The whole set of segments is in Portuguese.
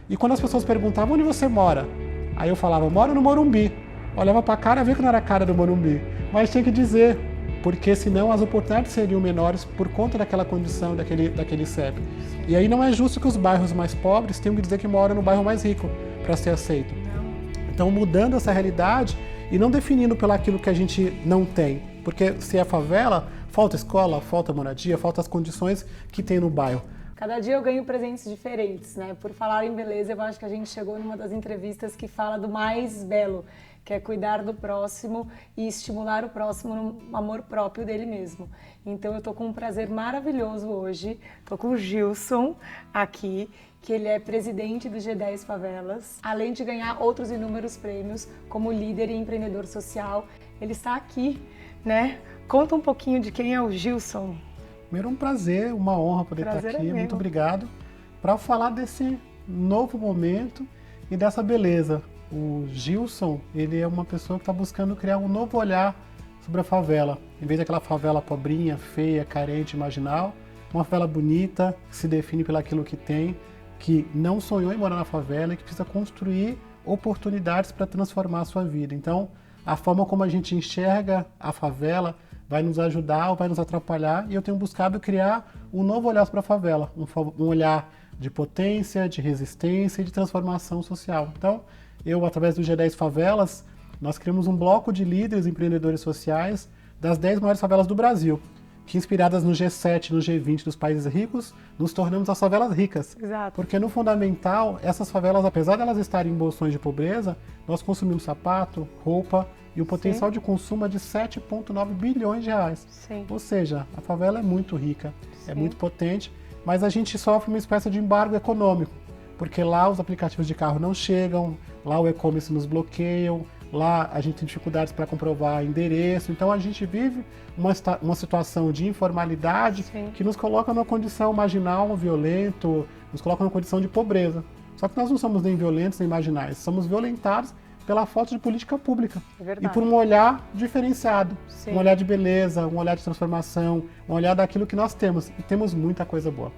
E quando as pessoas perguntavam onde você mora, aí eu falava, moro no Morumbi. Olhava para a cara, via que não era a cara do Morumbi, mas tinha que dizer, porque senão as oportunidades seriam menores por conta daquela condição, daquele CEP. E aí não é justo que os bairros mais pobres tenham que dizer que moram no bairro mais rico para ser aceito. Então mudando essa realidade e não definindo pelo aquilo que a gente não tem, porque se é favela, falta escola, falta moradia, falta as condições que tem no bairro. Cada dia eu ganho presentes diferentes, né? Por falar em beleza, eu acho que a gente chegou numa das entrevistas que fala do mais belo, que é cuidar do próximo e estimular o próximo no amor próprio dele mesmo. Então eu tô com um prazer maravilhoso hoje, tô com o Gilson aqui, que ele é presidente do G10 Favelas, além de ganhar outros inúmeros prêmios como líder e empreendedor social. Ele está aqui, né? Conta um pouquinho de quem é o Gilson. Primeiro, um prazer, uma honra poder estar aqui, muito obrigado, para falar desse novo momento e dessa beleza. O Gilson, ele é uma pessoa que está buscando criar um novo olhar sobre a favela. Em vez daquela favela pobrinha, feia, carente, marginal, uma favela bonita, que se define pelo aquilo que tem, que não sonhou em morar na favela e que precisa construir oportunidades para transformar a sua vida. Então, a forma como a gente enxerga a favela vai nos ajudar ou vai nos atrapalhar, e eu tenho buscado criar um novo olhar para a favela, um olhar de potência, de resistência e de transformação social. Então, eu, através do G10 Favelas, nós criamos um bloco de líderes empreendedores sociais das 10 maiores favelas do Brasil, que inspiradas no G7, no G20 dos países ricos, nos tornamos as favelas ricas. Exato. Porque no fundamental, essas favelas, apesar de elas estarem em bolsões de pobreza, nós consumimos sapato, roupa, e o potencial de consumo é de 7,9 bilhões de reais. Sim. Ou seja, a favela é muito rica, é muito potente, mas a gente sofre uma espécie de embargo econômico, porque lá os aplicativos de carro não chegam, lá o e-commerce nos bloqueiam, lá a gente tem dificuldades para comprovar endereço, então a gente vive uma situação de informalidade que nos coloca numa condição marginal, violento, nos coloca numa condição de pobreza. Só que nós não somos nem violentos nem marginais, somos violentados pela falta de política pública e por um olhar diferenciado, um olhar de beleza, um olhar de transformação, um olhar daquilo que nós temos, e temos muita coisa boa.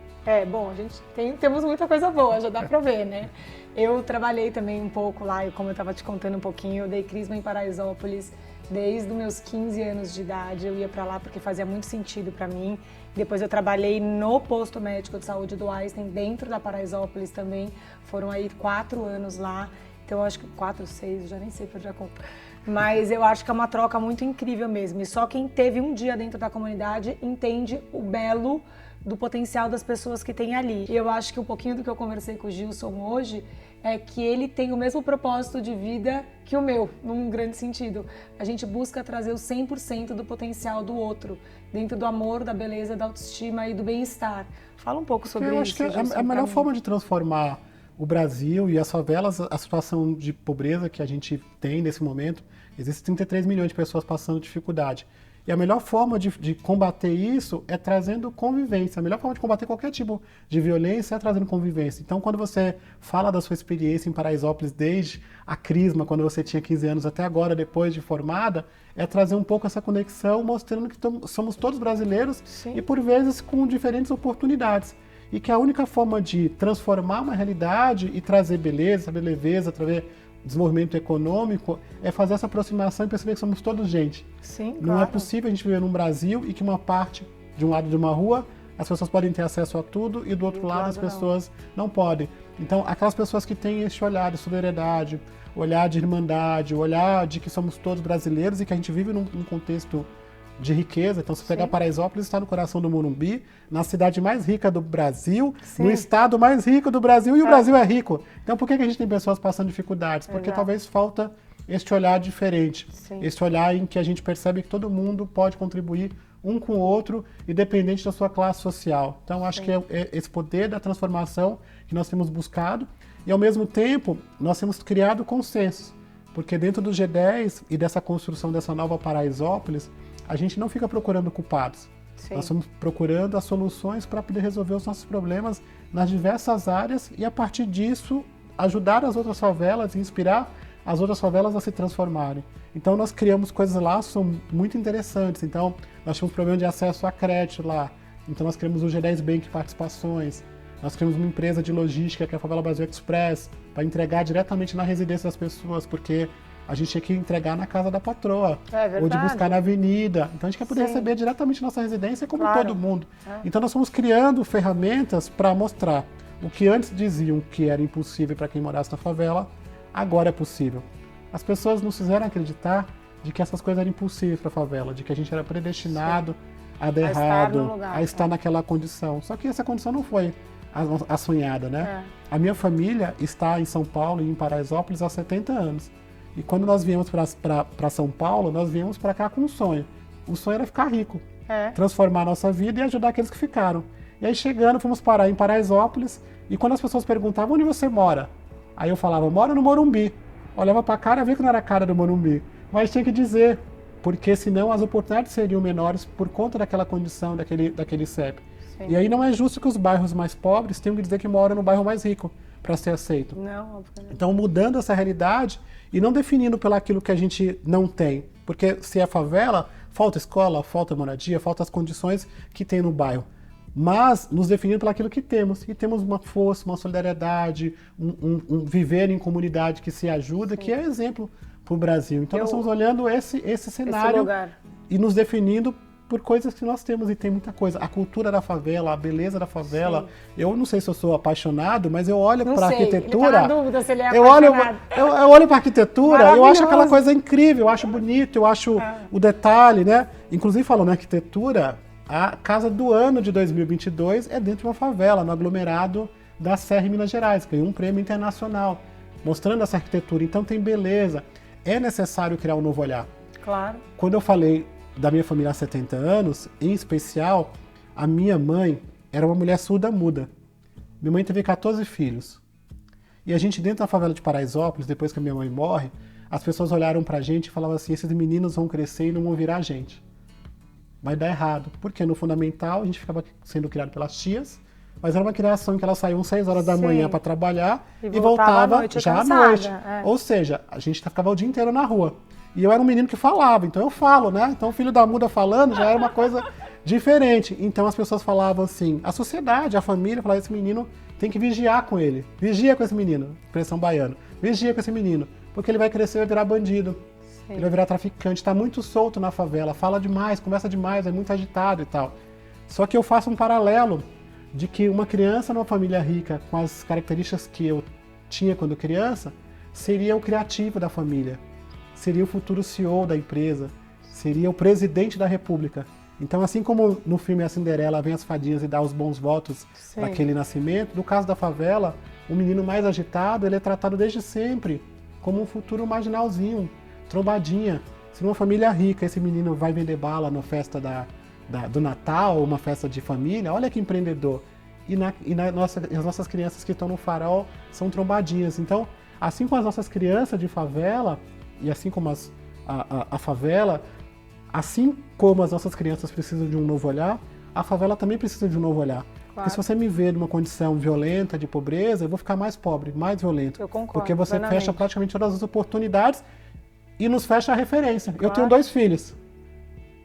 Bom, a gente temos muita coisa boa, já dá pra ver, né? Eu trabalhei também um pouco lá, e como eu estava te contando um pouquinho, eu dei crisma em Paraisópolis desde os meus 15 anos de idade. Eu ia pra lá porque fazia muito sentido pra mim. Depois eu trabalhei no posto médico de saúde do Einstein, dentro da Paraisópolis também. Foram aí 4 anos lá. Então eu acho que 4, 6, eu já nem sei perder a conta. Mas eu acho que é uma troca muito incrível mesmo. E só quem teve um dia dentro da comunidade entende o belo do potencial das pessoas que tem ali. E eu acho que um pouquinho do que eu conversei com o Gilson hoje é que ele tem o mesmo propósito de vida que o meu, num grande sentido. A gente busca trazer o 100% do potencial do outro, dentro do amor, da beleza, da autoestima e do bem-estar. Fala um pouco sobre isso. Eu acho que é a melhor forma de transformar o Brasil e as favelas, a situação de pobreza que a gente tem nesse momento, existem 33 milhões de pessoas passando dificuldade. E a melhor forma de combater isso é trazendo convivência. A melhor forma de combater qualquer tipo de violência é trazendo convivência. Então, quando você fala da sua experiência em Paraisópolis, desde a crisma, quando você tinha 15 anos, até agora, depois de formada, é trazer um pouco essa conexão, mostrando que somos todos brasileiros e, por vezes, com diferentes oportunidades. E que a única forma de transformar uma realidade e trazer beleza, saber leveza, trazer desenvolvimento econômico, é fazer essa aproximação e perceber que somos todos gente. Sim, não é possível a gente viver num Brasil e que uma parte, de um lado de uma rua, as pessoas podem ter acesso a tudo e do outro lado as pessoas não podem. Então, aquelas pessoas que têm esse olhar de solidariedade, olhar de irmandade, olhar de que somos todos brasileiros e que a gente vive num contexto de riqueza. Então, se pegar Paraisópolis, está no coração do Morumbi, na cidade mais rica do Brasil, no estado mais rico do Brasil, e o Brasil é rico. Então, por que a gente tem pessoas passando dificuldades? Porque talvez falta este olhar diferente, este olhar em que a gente percebe que todo mundo pode contribuir um com o outro, independente da sua classe social. Então, acho que é esse poder da transformação que nós temos buscado, e ao mesmo tempo, nós temos criado consensos, porque dentro do G10 e dessa construção dessa nova Paraisópolis, a gente não fica procurando culpados. Nós estamos procurando as soluções para poder resolver os nossos problemas nas diversas áreas e, a partir disso, ajudar as outras favelas e inspirar as outras favelas a se transformarem. Então, nós criamos coisas lá que são muito interessantes. Então, nós tínhamos problema de acesso a crédito lá. Então, nós criamos o G10 Bank Participações. Nós criamos uma empresa de logística, que é a Favela Brasil Express, para entregar diretamente na residência das pessoas, porque a gente tinha que entregar na casa da patroa, ou de buscar na avenida. Então a gente quer poder receber diretamente na nossa residência, como todo mundo. Então nós fomos criando ferramentas para mostrar o que antes diziam que era impossível para quem morasse na favela, agora é possível. As pessoas nos fizeram acreditar de que essas coisas eram impossíveis para a favela, de que a gente era predestinado a dar errado, a estar naquela condição. Só que essa condição não foi a sonhada, né? A minha família está em São Paulo e em Paraisópolis há 70 anos. E quando nós viemos para São Paulo, nós viemos para cá com um sonho. O sonho era ficar rico, transformar a nossa vida e ajudar aqueles que ficaram. E aí chegando, fomos parar em Paraisópolis, e quando as pessoas perguntavam onde você mora, aí eu falava, moro no Morumbi. Olhava para a cara, via que não era a cara do Morumbi. Mas tinha que dizer, porque senão as oportunidades seriam menores por conta daquela condição, daquele CEP. Sim. E aí não é justo que os bairros mais pobres tenham que dizer que moram no bairro mais rico para ser aceito. Não, óbvio que não. Então mudando essa realidade e não definindo pelo aquilo que a gente não tem. Porque se é favela, falta escola, falta moradia, falta as condições que tem no bairro. Mas nos definindo pelo aquilo que temos. E temos uma força, uma solidariedade, um viver em comunidade que se ajuda, que é exemplo para o Brasil. Então nós estamos olhando esse cenário e nos definindo por coisas que nós temos, e tem muita coisa. A cultura da favela, a beleza da favela. Sim. Eu não sei se eu sou apaixonado, mas eu olho para a arquitetura. Ele tá na dúvida se ele é apaixonado. Eu olho para a arquitetura, eu acho aquela coisa incrível, eu acho bonito, eu acho o detalhe, né? Inclusive falando em arquitetura, a Casa do Ano de 2022 é dentro de uma favela, no aglomerado da Serra em Minas Gerais, ganhou um prêmio internacional, mostrando essa arquitetura. Então tem beleza. É necessário criar um novo olhar. Claro. Quando eu falei da minha família há 70 anos, em especial, a minha mãe era uma mulher surda-muda. Minha mãe teve 14 filhos. E a gente, dentro da favela de Paraisópolis, depois que a minha mãe morre, as pessoas olharam pra gente e falavam assim, esses meninos vão crescer e não vão virar gente. Vai dar errado. Porque no fundamental a gente ficava sendo criado pelas tias, mas era uma criação que elas saíam 6 horas da manhã para trabalhar e voltava já à noite. Ou seja, a gente ficava o dia inteiro na rua. E eu era um menino que falava, então eu falo, né? Então o filho da muda falando já era uma coisa diferente. Então as pessoas falavam assim, a sociedade, a família, falava, esse menino tem que vigiar com ele. Vigia com esse menino, expressão baiana. Vigia com esse menino, porque ele vai crescer e vai virar bandido. Sim. Ele vai virar traficante, está muito solto na favela, fala demais, conversa demais, é muito agitado e tal. Só que eu faço um paralelo de que uma criança numa família rica, com as características que eu tinha quando criança, seria o criativo da família. Seria o futuro CEO da empresa, seria o presidente da república. Então, assim como no filme A Cinderela vem as fadinhas e dá os bons votos para aquele nascimento, no caso da favela, o menino mais agitado, ele é tratado desde sempre como um futuro marginalzinho, trombadinha. Se numa família rica esse menino vai vender bala na festa do Natal, uma festa de família, olha que empreendedor. E as nossas crianças que estão no farol são trombadinhas. Então, assim como as nossas crianças de favela, e assim como a favela, assim como as nossas crianças precisam de um novo olhar, a favela também precisa de um novo olhar. Claro. Porque se você me ver numa condição violenta, de pobreza, eu vou ficar mais pobre, mais violento. Eu concordo, porque você plenamente. fecha praticamente todas as oportunidades e nos fecha a referência. Claro. Eu tenho 2 filhos.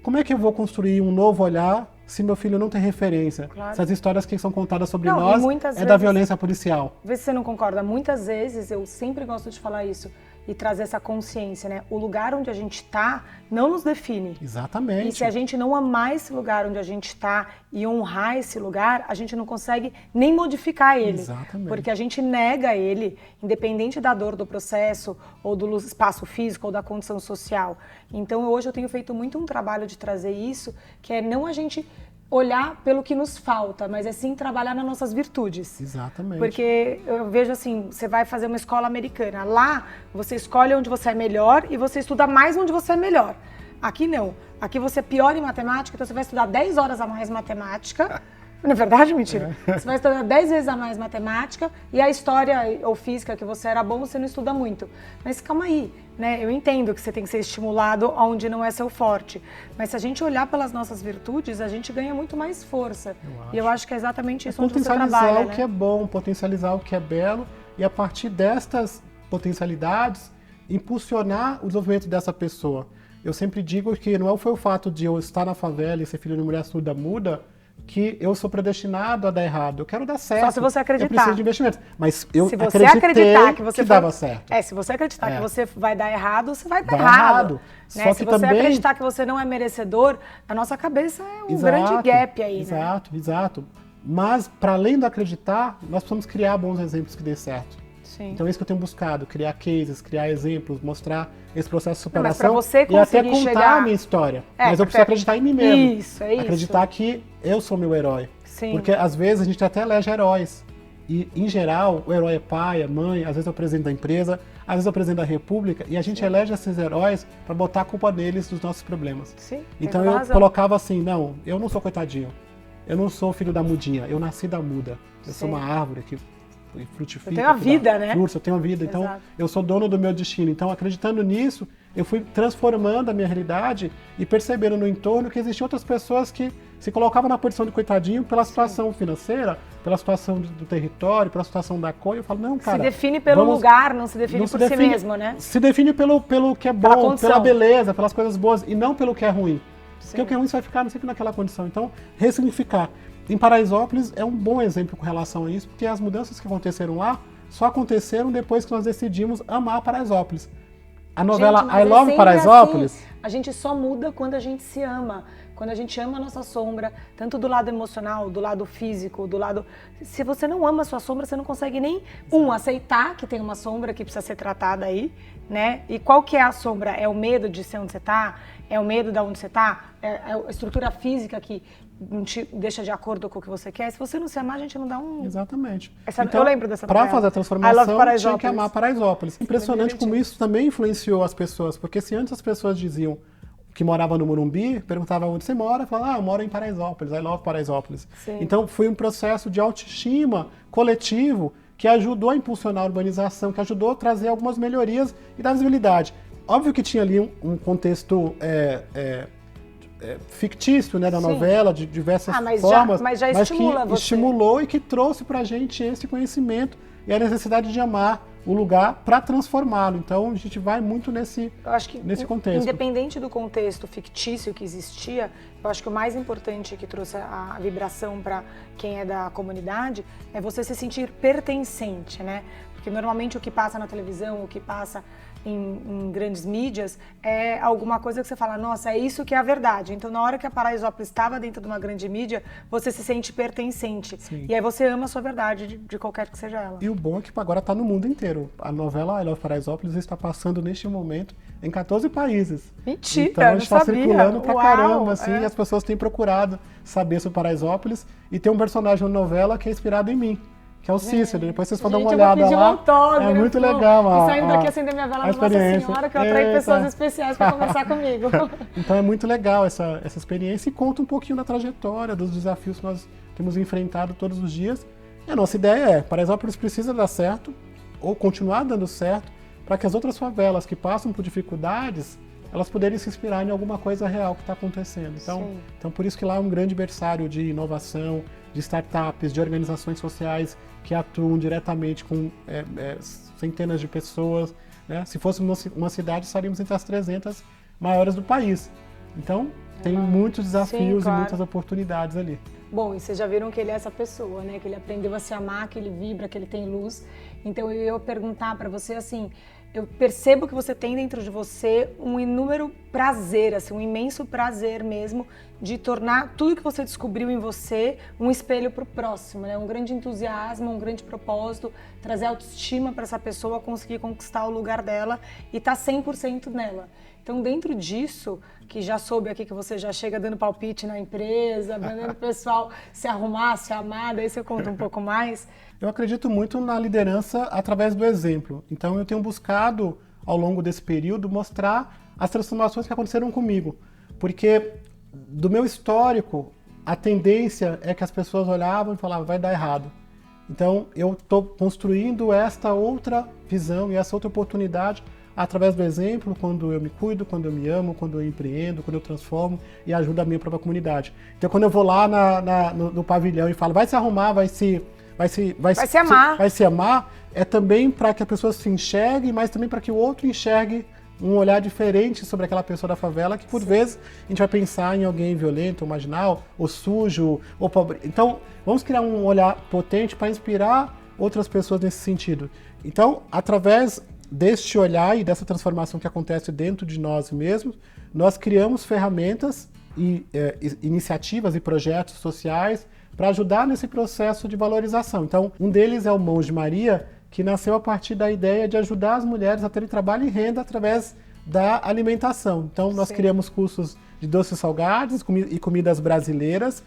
Como é que eu vou construir um novo olhar se meu filho não tem referência? Claro. Essas histórias que são contadas sobre nós da violência policial. Vê se você não concorda. Muitas vezes, eu sempre gosto de falar isso, e trazer essa consciência, né? O lugar onde a gente está não nos define. Exatamente. E se a gente não amar esse lugar onde a gente está e honrar esse lugar, a gente não consegue nem modificar ele. Exatamente. Porque a gente nega ele, independente da dor do processo, ou do espaço físico, ou da condição social. Então hoje eu tenho feito muito um trabalho de trazer isso, que é não a gente olhar pelo que nos falta, mas é sim trabalhar nas nossas virtudes. Exatamente. Porque eu vejo assim, você vai fazer uma escola americana, lá você escolhe onde você é melhor e você estuda mais onde você é melhor. Aqui não. Aqui você é pior em matemática, então você vai estudar 10 horas a mais matemática. Não é verdade? Mentira. Você vai estudar 10 vezes a mais matemática e a história ou física que você era bom, você não estuda muito. Mas calma aí, né? Eu entendo que você tem que ser estimulado onde não é seu forte. Mas se a gente olhar pelas nossas virtudes, a gente ganha muito mais força. E eu acho que é exatamente isso onde você trabalha. Potencializar o que é bom, potencializar o que é belo e a partir destas potencialidades, impulsionar o desenvolvimento dessa pessoa. Eu sempre digo que não foi o fato de eu estar na favela e ser filho de mulher surda-muda que eu sou predestinado a dar errado. Eu quero dar certo. Só se você acreditar. Eu preciso de investimento. Mas eu se você acreditar que você dava certo. Se você acreditar que você vai dar errado, você vai dar errado. Né? Só se que você também... acreditar que você não é merecedor, a nossa cabeça é um grande gap aí, né? Exato. Mas, para além do acreditar, nós precisamos criar bons exemplos que dê certo. Sim. Então é isso que eu tenho buscado, criar cases, criar exemplos, mostrar esse processo de superação você e até contar a minha história. Mas eu preciso acreditar em mim mesmo. Isso, é isso. Acreditar que eu sou meu herói. Sim. Porque às vezes a gente até elege heróis. E, em geral, o herói é pai, é mãe, às vezes é o presidente da empresa, às vezes é o presidente da república, e a gente elege esses heróis para botar a culpa neles dos nossos problemas. Sim, então eu colocava assim, não, eu não sou coitadinho, eu não sou filho da mudinha, eu nasci da muda. Eu sou uma árvore que frutifica. Eu tenho a vida, né? Frutos, eu tenho a vida, então eu sou dono do meu destino. Então, acreditando nisso, eu fui transformando a minha realidade e percebendo no entorno que existiam outras pessoas que se colocavam na posição de coitadinho pela situação financeira, pela situação do território, pela situação da cor. Eu falo, não, cara... Se define pelo lugar, não se define por si mesmo, né? Se define pelo que é bom, pela beleza, pelas coisas boas, e não pelo que é ruim. Porque o que é ruim você vai ficar sempre naquela condição. Então, ressignificar. Em Paraisópolis é um bom exemplo com relação a isso, porque as mudanças que aconteceram lá só aconteceram depois que nós decidimos amar Paraisópolis. A novela I Love Paraisópolis... Assim, a gente só muda quando a gente se ama. Quando a gente ama a nossa sombra, tanto do lado emocional, do lado físico, do lado... Se você não ama a sua sombra, você não consegue nem, aceitar que tem uma sombra que precisa ser tratada aí, né? E qual que é a sombra? É o medo de ser onde você tá? É o medo de onde você tá? É a estrutura física que não te deixa de acordo com o que você quer? Se você não se amar, a gente não dá um... Exatamente. Então, eu lembro dessa novela. Para fazer a transformação, tinha que amar Paraisópolis. Impressionante como isso também influenciou as pessoas, porque se antes as pessoas diziam que morava no Morumbi, perguntava onde você mora, falava, eu moro em Paraisópolis, I love Paraisópolis. Sim. Então foi um processo de autoestima coletivo que ajudou a impulsionar a urbanização, que ajudou a trazer algumas melhorias e dar visibilidade. Óbvio que tinha ali um contexto fictício, né, da novela, de diversas formas, mas que você. Estimulou e que trouxe pra gente esse conhecimento e a necessidade de amar o lugar para transformá-lo. Então a gente vai muito nesse contexto. Independente do contexto fictício que existia, eu acho que o mais importante que trouxe a vibração para quem é da comunidade é você se sentir pertencente, né? Porque normalmente o que passa na televisão, o que passa em grandes mídias, é alguma coisa que você fala, nossa, é isso que é a verdade. Então, na hora que a Paraisópolis estava dentro de uma grande mídia, você se sente pertencente. Sim. E aí você ama a sua verdade, de qualquer que seja ela. E o bom é que agora está no mundo inteiro. A novela I Love Paraisópolis está passando neste momento em 14 países. Mentira, então, a gente está circulando pra caramba, assim, e as pessoas têm procurado saber sobre Paraisópolis. E tem um personagem na novela que é inspirado em mim, que é o Cícero. Depois vocês podem dar uma olhada lá. Autógrafo. É muito legal. E saindo daqui, acender minha vela na Nossa Senhora, que eu atraí pessoas especiais para conversar comigo. Então é muito legal essa experiência e conta um pouquinho da trajetória, dos desafios que nós temos enfrentado todos os dias. E a nossa ideia é, Paraisópolis precisa dar certo, ou continuar dando certo, para que as outras favelas que passam por dificuldades, elas poderem se inspirar em alguma coisa real que está acontecendo. Então, por isso que lá é um grande berçário de inovação, de startups, de organizações sociais que atuam diretamente com centenas de pessoas, né? Se fosse uma cidade, estaríamos entre as 300 maiores do país. Então, tem muitos desafios e muitas oportunidades ali. Bom, e vocês já viram que ele é essa pessoa, né? Que ele aprendeu a se amar, que ele vibra, que ele tem luz. Então, eu ia perguntar para você, assim, eu percebo que você tem dentro de você um inúmero prazer, assim, um imenso prazer mesmo de tornar tudo que você descobriu em você um espelho para o próximo, né? Um grande entusiasmo, um grande propósito, trazer autoestima para essa pessoa conseguir conquistar o lugar dela e estar 100% nela. Então, dentro disso, que já soube aqui que você já chega dando palpite na empresa, mandando o pessoal se arrumar, se amar, daí você conta um pouco mais. Eu acredito muito na liderança através do exemplo. Então, eu tenho buscado, ao longo desse período, mostrar as transformações que aconteceram comigo. Porque, do meu histórico, a tendência é que as pessoas olhavam e falavam, vai dar errado. Então, eu estou construindo esta outra visão e essa outra oportunidade através do exemplo, quando eu me cuido, quando eu me amo, quando eu empreendo, quando eu transformo e ajudo a minha própria comunidade. Então, quando eu vou lá no pavilhão e falo, vai se arrumar, vai se amar, é também para que a pessoa se enxergue, mas também para que o outro enxergue um olhar diferente sobre aquela pessoa da favela, que por vezes a gente vai pensar em alguém violento, ou marginal, ou sujo, ou pobre. Então, vamos criar um olhar potente para inspirar outras pessoas nesse sentido. Então, através deste olhar e dessa transformação que acontece dentro de nós mesmos, nós criamos ferramentas e iniciativas e projetos sociais para ajudar nesse processo de valorização. Então, um deles é o Mãos de Maria, que nasceu a partir da ideia de ajudar as mulheres a terem trabalho e renda através da alimentação. Então, nós criamos cursos de doces salgados e comidas brasileiras,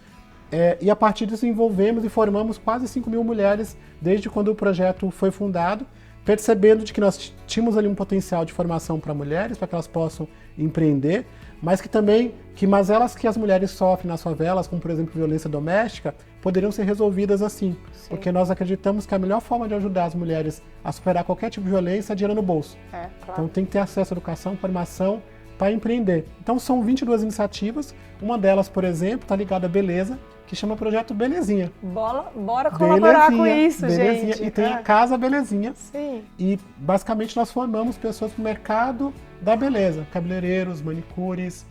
e a partir disso envolvemos e formamos quase 5.000 mulheres desde quando o projeto foi fundado, percebendo de que nós tínhamos ali um potencial de formação para mulheres, para que elas possam empreender, mas que também mazelas que as mulheres sofrem nas favelas, como por exemplo violência doméstica, poderiam ser resolvidas assim. Sim. Porque nós acreditamos que a melhor forma de ajudar as mulheres a superar qualquer tipo de violência é dinheiro no bolso. Claro. Então tem que ter acesso à educação, formação para empreender. Então são 22 iniciativas, uma delas, por exemplo, está ligada à beleza, que chama Projeto Belezinha. Bora colaborar com isso, Belezinha. gente. E tem a Casa Belezinha. Sim. E basicamente nós formamos pessoas para o mercado da beleza, cabeleireiros, manicures,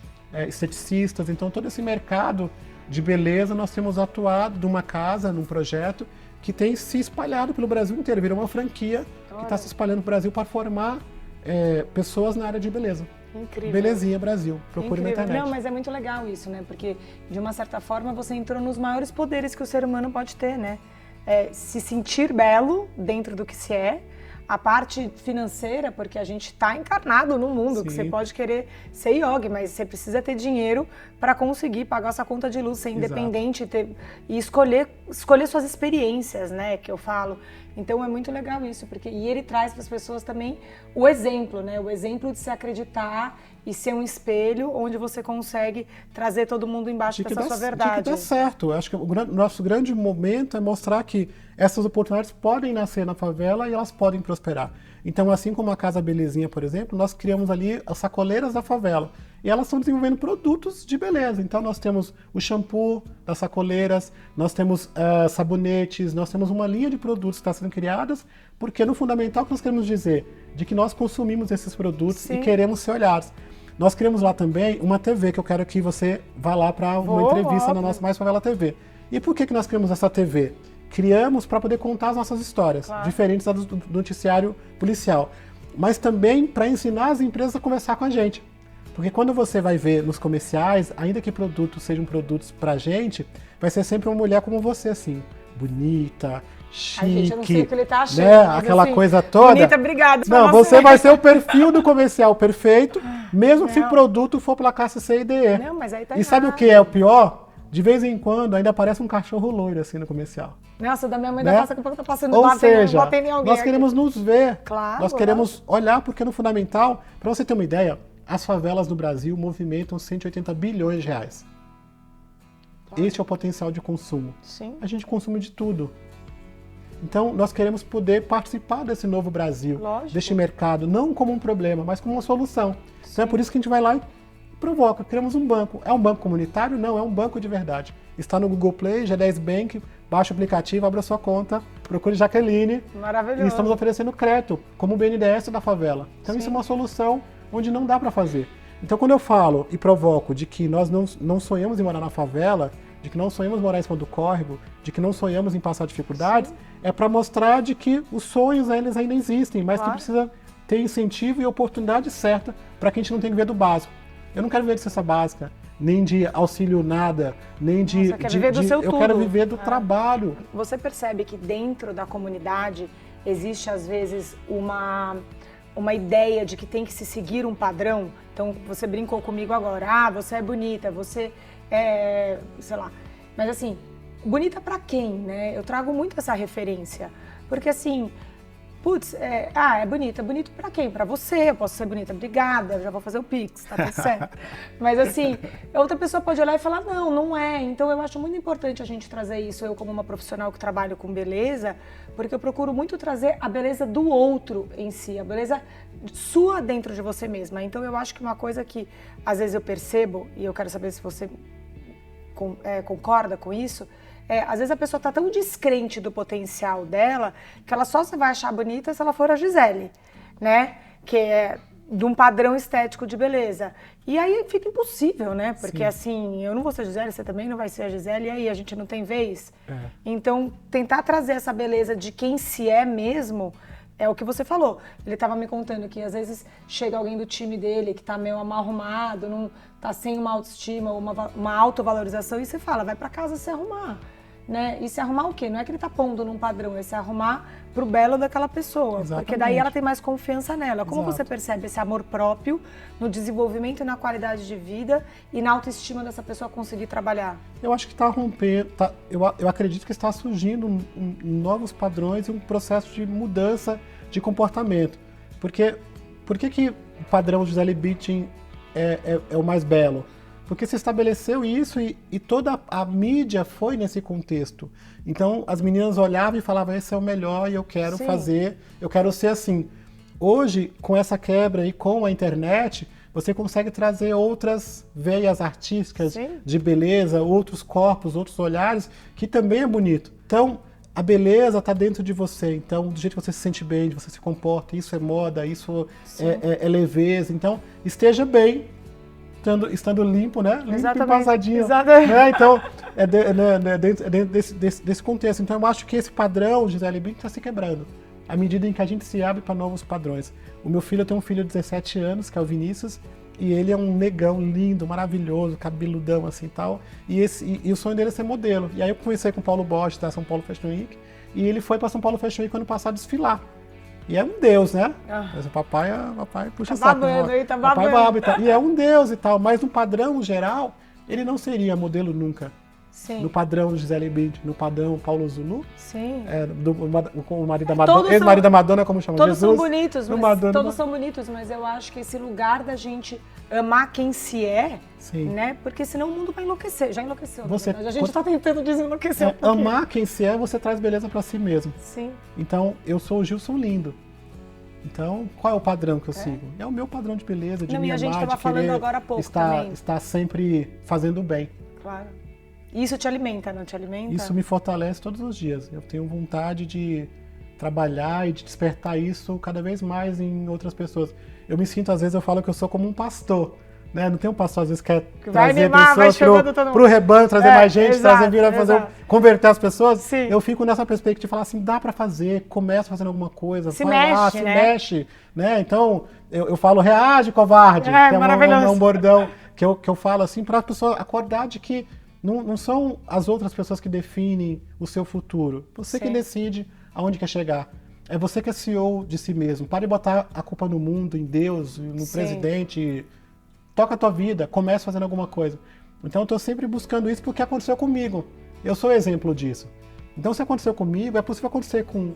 esteticistas. Então todo esse mercado de beleza nós temos atuado numa casa, num projeto que tem se espalhado pelo Brasil inteiro, virou uma franquia que está se espalhando no Brasil para formar pessoas na área de beleza. Incrível. Belezinha Brasil, procure na internet. Não, mas é muito legal isso, né? Porque, de uma certa forma, você entrou nos maiores poderes que o ser humano pode ter, né? Se sentir belo dentro do que se é, a parte financeira, porque a gente está encarnado no mundo, que você pode querer ser yogi, mas você precisa ter dinheiro para conseguir pagar essa conta de luz, ser independente e escolher suas experiências, né? Que eu falo. Então é muito legal isso, e ele traz para as pessoas também o exemplo, né? O exemplo de se acreditar e ser um espelho onde você consegue trazer todo mundo embaixo dessa sua verdade. De que dá certo. Eu acho que o nosso grande momento é mostrar que essas oportunidades podem nascer na favela e elas podem prosperar. Então, assim como a Casa Belezinha, por exemplo, nós criamos ali as sacoleiras da favela. E elas estão desenvolvendo produtos de beleza. Então, nós temos o shampoo das sacoleiras, nós temos sabonetes, nós temos uma linha de produtos que está sendo criadas, porque no fundamental o que nós queremos dizer de que nós consumimos esses produtos e queremos ser olhados. Nós criamos lá também uma TV, que eu quero que você vá lá para uma entrevista na nossa Mais Favela TV. E por que nós criamos essa TV? Criamos para poder contar as nossas histórias, diferentes do noticiário policial. Mas também para ensinar as empresas a conversar com a gente. Porque quando você vai ver nos comerciais, ainda que produtos sejam produtos pra gente, vai ser sempre uma mulher como você, assim, bonita, chique, gente, eu não sei o que ele tá achando, né? Aquela assim, coisa toda. Bonita, obrigada. Não, você vai ser o perfil do comercial perfeito, mesmo se o produto for pela classe C e D. Não, mas aí tá e sabe o que é o pior? De vez em quando ainda aparece um cachorro loiro assim no comercial. Nossa, da minha mãe ainda passa, tá passando, ou seja, batendo em alguém. Nós queremos nos ver, claro, nós queremos olhar, porque no fundamental, para você ter uma ideia, as favelas no Brasil movimentam 180 bilhões de reais. Este é o potencial de consumo. Sim. A gente consome de tudo. Então, nós queremos poder participar desse novo Brasil, deste mercado, não como um problema, mas como uma solução. Sim. Então, é por isso que a gente vai lá e provoca, criamos um banco. É um banco comunitário? Não, é um banco de verdade. Está no Google Play, G10 Bank, baixa o aplicativo, abra sua conta, procure Jaqueline. Maravilhoso. E estamos oferecendo crédito, como o BNDES da favela. Então, isso é uma solução onde não dá para fazer. Então, quando eu falo e provoco de que nós não sonhamos em morar na favela, de que não sonhamos em morar em cima do córrego, de que não sonhamos em passar dificuldades, é para mostrar de que os sonhos eles ainda existem, mas que precisa ter incentivo e oportunidade certa para que a gente não tenha que ver do básico. Eu não quero viver de cesta básica, nem de auxílio nada, nem de... Você quer viver do seu tudo. Eu quero viver do trabalho. Você percebe que dentro da comunidade existe, às vezes, uma ideia de que tem que se seguir um padrão? Então, você brincou comigo agora, você é bonita, você é, sei lá, mas assim, bonita pra quem, né? Eu trago muito essa referência, porque assim, putz, é bonito pra quem? Pra você, eu posso ser bonita, obrigada, eu já vou fazer o Pix, tá tudo certo. Mas assim, outra pessoa pode olhar e falar, não é. Então eu acho muito importante a gente trazer isso, eu como uma profissional que trabalho com beleza, porque eu procuro muito trazer a beleza do outro em si, a beleza sua dentro de você mesma. Então eu acho que uma coisa que às vezes eu percebo, e eu quero saber se você concorda com isso, às vezes a pessoa tá tão descrente do potencial dela que ela só se vai achar bonita se ela for a Gisele, né? Que de um padrão estético de beleza. E aí fica impossível, né? Porque Sim. assim, eu não vou ser a Gisele, você também não vai ser a Gisele, e aí a gente não tem vez. É. Então, tentar trazer essa beleza de quem se é mesmo, é o que você falou. Ele estava me contando que às vezes chega alguém do time dele que tá meio mal arrumado, não tá sem uma autoestima, uma autovalorização, e você fala, vai para casa se arrumar. Né? E se arrumar o quê? Não é que ele tá pondo num padrão, é se arrumar pro belo daquela pessoa. Exatamente. Porque daí ela tem mais confiança nela. Como Exato. você percebe esse amor próprio no desenvolvimento e na qualidade de vida e na autoestima dessa pessoa conseguir trabalhar? Eu acho que está rompendo, eu acredito que está surgindo novos padrões e um processo de mudança de comportamento. Porque por que o padrão Gisele Bündchen é o mais belo? Porque se estabeleceu isso e toda a mídia foi nesse contexto. Então as meninas olhavam e falavam, esse é o melhor e eu quero fazer, eu quero ser assim. Hoje, com essa quebra e com a internet, você consegue trazer outras veias artísticas de beleza, outros corpos, outros olhares, que também é bonito. Então, a beleza está dentro de você. Então, do jeito que você se sente bem, de você se comporta, isso é moda, isso é leveza. Então, esteja bem, estando limpo, né? Limpo e passadinho. Exatamente. Né? Então, dentro desse contexto. Então, eu acho que esse padrão, Gisele Bündchen, está se quebrando. À medida em que a gente se abre para novos padrões. O meu filho, eu tenho um filho de 17 anos, que é o Vinícius, e ele é um negão lindo, maravilhoso, cabeludão assim e tal. E o sonho dele é ser modelo. E aí eu conversei com o Paulo Bosch, da São Paulo Fashion Week, e ele foi para São Paulo Fashion Week ano passado desfilar. E é um deus, né? Mas o papai puxa saco. Tá babando. Papai e tal. E é um deus e tal, mas no padrão geral, ele não seria modelo nunca. Sim. No padrão Gisele Bündchen, no padrão Paulo Zulu. Sim. Com o marido da Madonna, ex-marido da Madonna, como chama? Todos Jesus. são bonitos, todos são bonitos, mas eu acho que esse lugar da gente amar quem se é, né? Porque senão o mundo vai enlouquecer. Já enlouqueceu, a gente está tentando desenlouquecer um pouquinho. Amar quem se é, você traz beleza para si mesmo. Sim. Então, eu sou o Gilson lindo. Então, qual é o padrão que eu sigo? É o meu padrão de beleza, de me amar, e a gente estava falando agora há pouco estar sempre fazendo bem. Claro. Isso te alimenta, não te alimenta? Isso me fortalece todos os dias. Eu tenho vontade de trabalhar e de despertar isso cada vez mais em outras pessoas. Eu me sinto, às vezes, eu falo que eu sou como um pastor. Né? Não tem um pastor, às vezes, que quer trazer pessoas para o rebanho, trazer mais gente, converter as pessoas. Sim. Eu fico nessa perspectiva de falar assim, dá para fazer, começa fazendo alguma coisa, se mexe. Né? Então, eu falo, reage, covarde, que é um bordão que eu falo assim, para a pessoa acordar de que não são as outras pessoas que definem o seu futuro. Você que decide aonde quer chegar. É você que é CEO de si mesmo. Pare de botar a culpa no mundo, em Deus, no presidente. Toca a tua vida, comece fazendo alguma coisa. Então eu estou sempre buscando isso porque aconteceu comigo. Eu sou exemplo disso. Então se aconteceu comigo, é possível acontecer com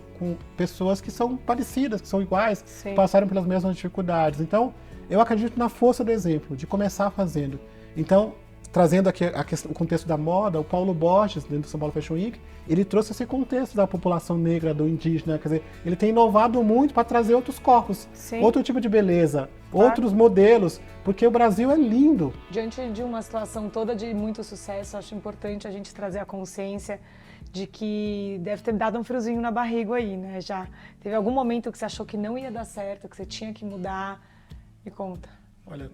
pessoas que são parecidas, que são iguais, que passaram pelas mesmas dificuldades. Então eu acredito na força do exemplo, de começar fazendo. Então, trazendo aqui o contexto da moda, o Paulo Borges, dentro do São Paulo Fashion Week, ele trouxe esse contexto da população negra, do indígena, quer dizer, ele tem inovado muito para trazer outros corpos, outro tipo de beleza, outros modelos, porque o Brasil é lindo. Diante de uma situação toda de muito sucesso, acho importante a gente trazer a consciência de que deve ter dado um friozinho na barriga aí, né? Já teve algum momento que você achou que não ia dar certo, que você tinha que mudar? Me conta. Olha,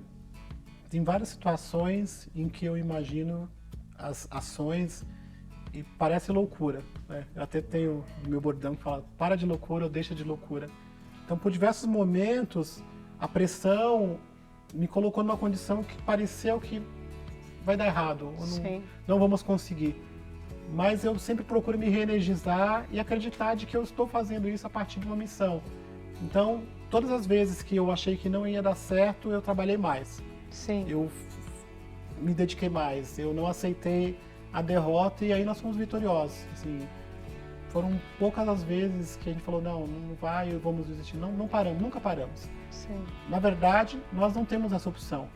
tem várias situações em que eu imagino as ações e parece loucura. Né? Eu até tenho o meu bordão que fala, para de loucura ou deixa de loucura. Então, por diversos momentos, a pressão me colocou numa condição que pareceu que vai dar errado, ou não vamos conseguir. Mas eu sempre procuro me reenergizar e acreditar de que eu estou fazendo isso a partir de uma missão. Então, todas as vezes que eu achei que não ia dar certo, eu trabalhei mais. Eu me dediquei mais, eu não aceitei a derrota e aí nós fomos vitoriosos. Assim, foram poucas as vezes que a gente falou, não vai, vamos desistir. Não paramos, nunca paramos. Na verdade, nós não temos essa opção.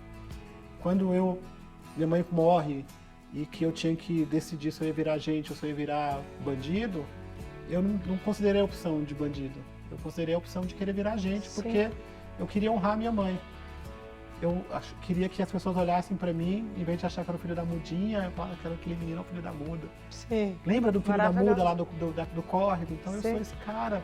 Quando minha mãe morre e que eu tinha que decidir se eu ia virar gente ou se eu ia virar bandido, eu não considerei a opção de bandido. Eu considerei a opção de querer virar gente, porque eu queria honrar minha mãe. Eu queria que as pessoas olhassem pra mim, em vez de achar que era o filho da mudinha, eu falava que era aquele menino, o filho da muda. Lembra do filho da muda lá do córrego? Então eu sou esse cara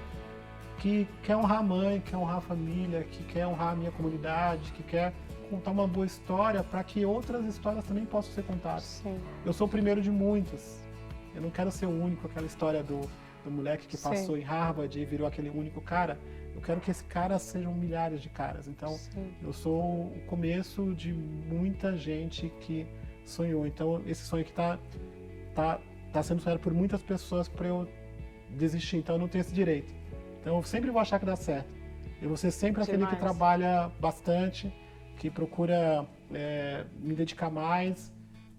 que quer honrar a mãe, quer honrar a família, que quer honrar a minha comunidade, que quer contar uma boa história para que outras histórias também possam ser contadas. Sim. Eu sou o primeiro de muitas. Eu não quero ser o único, aquela história do moleque que passou em Harvard e virou aquele único cara. Eu quero que esse cara sejam milhares de caras. Então, eu sou o começo de muita gente que sonhou. Então, esse sonho que tá sendo sonhado por muitas pessoas para eu desistir. Então, eu não tenho esse direito. Então, eu sempre vou achar que dá certo. Eu vou ser sempre aquele que trabalha bastante, que procura me dedicar mais.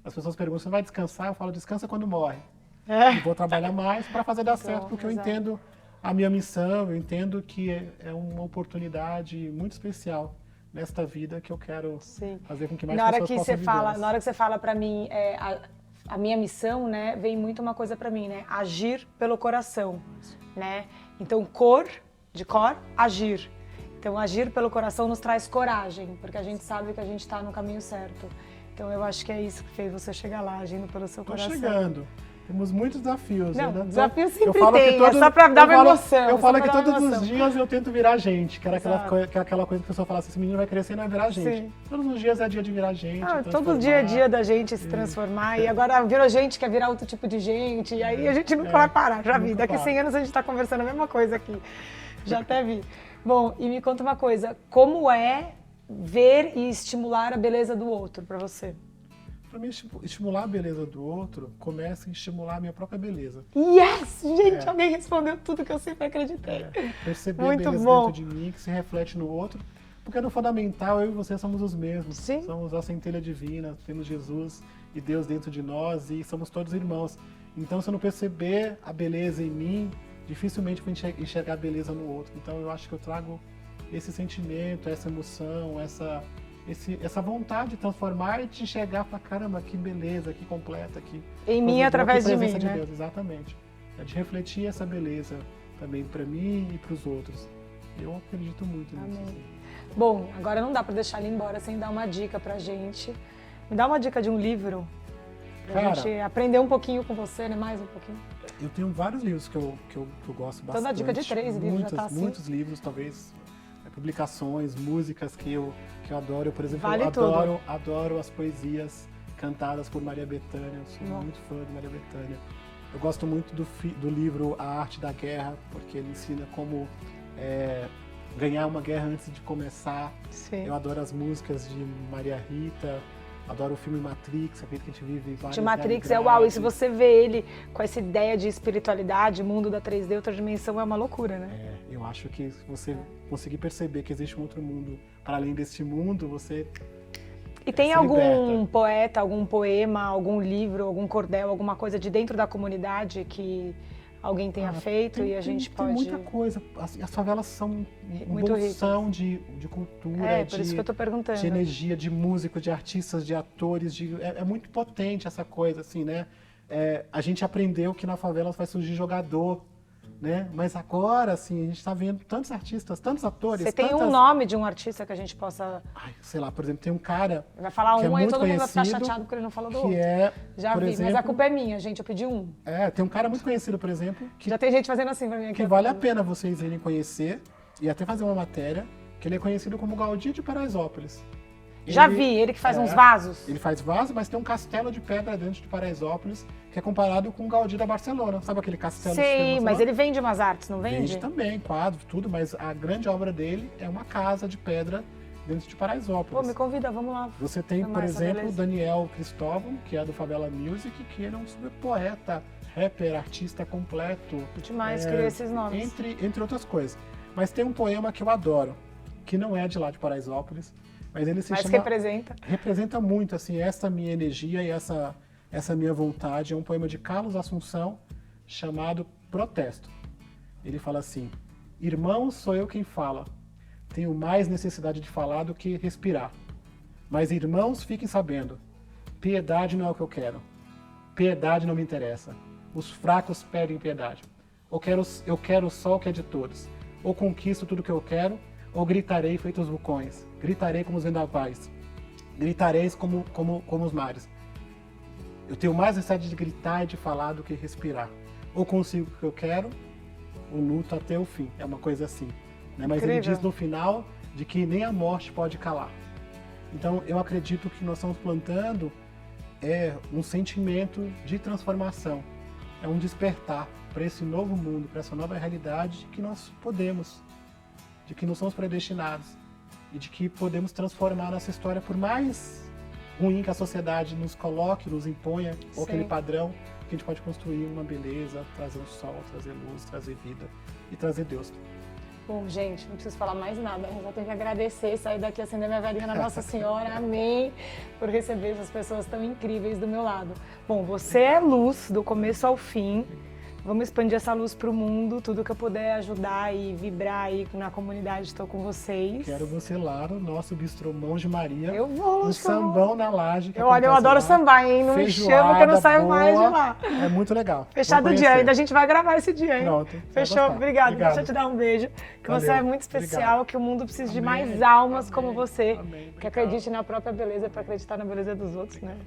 As pessoas perguntam, você vai descansar? Eu falo, descansa quando morre. E vou trabalhar mais para fazer dar certo, porque eu entendo a minha missão, eu entendo que é uma oportunidade muito especial nesta vida que eu quero fazer com que mais pessoas possam viver. Na hora que você fala para mim, a minha missão, né, vem muito uma coisa para mim, né, agir pelo coração, né? Então, de cor, agir. Então, agir pelo coração nos traz coragem, porque a gente sabe que a gente está no caminho certo. Então, eu acho que é isso que fez você chegar lá, agindo pelo seu coração. Estou chegando. Temos muitos desafios. Não, né? desafio sempre tem, é só para dar uma emoção. Eu falo que todos os dias eu tento virar gente, que era aquela coisa que a pessoa falasse, esse menino vai crescer e não vai virar gente. Todos os dias é dia de virar gente. Todo dia é dia da gente se transformar, e agora virou gente, quer virar outro tipo de gente, e aí a gente nunca vai parar, já vi. Daqui a 100 anos a gente está conversando a mesma coisa aqui, já até vi. Bom, e me conta uma coisa, como é ver e estimular a beleza do outro para você? Para mim, estimular a beleza do outro começa em estimular a minha própria beleza. Yes! Gente, alguém respondeu tudo que eu sempre acreditei. Perceber a beleza dentro de mim, que se reflete no outro. Porque no fundamental, eu e você somos os mesmos. Sim. Somos a centelha divina, temos Jesus e Deus dentro de nós e somos todos irmãos. Então, se eu não perceber a beleza em mim, dificilmente vou enxergar a beleza no outro. Então, eu acho que eu trago esse sentimento, essa emoção, essa vontade de transformar e de enxergar e falar, caramba, que beleza, que completa, que em mim através de mim, de Deus, exatamente. É de refletir essa beleza também para mim e para os outros. Eu acredito muito nisso. Assim. Bom, agora não dá para deixar ele embora sem dar uma dica pra gente. Me dá uma dica de um livro pra gente aprender um pouquinho com você, né? Mais um pouquinho. Eu tenho vários livros que eu gosto bastante. Então dá dica de 3 livros, já tá assim. Muitos livros, talvez publicações, músicas que eu adoro. Eu, por exemplo, adoro as poesias cantadas por Maria Bethânia. Eu sou muito fã de Maria Bethânia. Eu gosto muito do livro A Arte da Guerra, porque ele ensina como ganhar uma guerra antes de começar. Sim. Eu adoro as músicas de Maria Rita. Adoro o filme Matrix, acredito que a gente vive várias de Matrix é uau, e se você vê ele com essa ideia de espiritualidade, mundo da 3D, outra dimensão, é uma loucura, né? Eu acho que se você conseguir perceber que existe um outro mundo para além deste mundo, você E tem algum poeta, algum poema, algum livro, algum cordel, alguma coisa de dentro da comunidade que alguém tenha feito e a gente pode... Tem muita coisa. As favelas são uma bolsão de cultura, por isso que eu tô perguntando. De energia, de músicos, de artistas, de atores. É muito potente essa coisa, assim, né? A gente aprendeu que na favela vai surgir jogador, né? Mas agora, assim, a gente está vendo tantos artistas, tantos atores. Você tem um nome de um artista que a gente possa... sei lá, por exemplo, tem um cara... Vai falar um aí todo mundo vai ficar chateado porque ele não falou do outro. Já vi, exemplo, mas a culpa é minha, gente, eu pedi um. Tem um cara muito conhecido, por exemplo... Já tem gente fazendo assim pra mim aqui. Que vale a pena vocês irem conhecer e até fazer uma matéria, que ele é conhecido como Gaudí de Paraisópolis. Já vi, ele que faz uns vasos. Ele faz vasos, mas tem um castelo de pedra dentro de Paraisópolis, que é comparado com o Gaudí da Barcelona. Sabe aquele castelo? Sim, mas ele vende umas artes, não vende? Vende também, quadros, tudo, mas a grande obra dele é uma casa de pedra dentro de Paraisópolis. Pô, me convida, vamos lá. Você tem, por exemplo, o Daniel Cristóvão, que é do Favela Music, que ele é um super poeta, rapper, artista completo. Demais, queria esses nomes. Entre outras coisas. Mas tem um poema que eu adoro, que não é de lá de Paraisópolis, mas ele se chama... Representa muito, assim, essa minha energia e essa minha vontade. É um poema de Carlos Assunção, chamado Protesto. Ele fala assim: irmão, sou eu quem fala. Tenho mais necessidade de falar do que respirar. Mas, irmãos, fiquem sabendo, piedade não é o que eu quero. Piedade não me interessa. Os fracos pedem piedade. Eu quero só o que é de todos. Ou conquisto tudo que eu quero, ou gritarei feito os vulcões. Gritarei como os vendavais. Gritareis como os mares. Eu tenho mais necessidade de gritar e de falar do que respirar. Ou consigo o que eu quero, o luto até o fim. É uma coisa assim. Né? Mas ele Incrível. diz no final de que nem a morte pode calar. Então, eu acredito que nós estamos plantando um sentimento de transformação. É um despertar para esse novo mundo, para essa nova realidade de que nós podemos, de que não somos predestinados e de que podemos transformar nossa história, por mais ruim que a sociedade nos coloque, nos imponha, ou aquele padrão, que a gente pode construir uma beleza, trazer o sol, trazer luz, trazer vida e trazer Deus. Bom, gente, não preciso falar mais nada. Eu só tenho que agradecer, sair daqui, acender minha velhinha na Nossa Senhora. Amém. Por receber essas pessoas tão incríveis do meu lado. Bom, você é luz do começo ao fim. Vamos expandir essa luz para o mundo. Tudo que eu puder ajudar e vibrar aí na comunidade, estou com vocês. Quero você lá no nosso bistrô Mãos de Maria. Eu vou, um sambão na laje. Eu adoro sambar, hein? Não me chama que eu não saio mais de lá. É muito legal. Fechado o dia, ainda a gente vai gravar esse dia, hein? Pronto. Fechou? Obrigada. Deixa eu te dar um beijo. Que Valeu. você é muito especial, Obrigado. que o mundo precisa de Amém. mais almas Amém. como você. Amém. Que acredite na própria beleza para acreditar na beleza dos outros, né?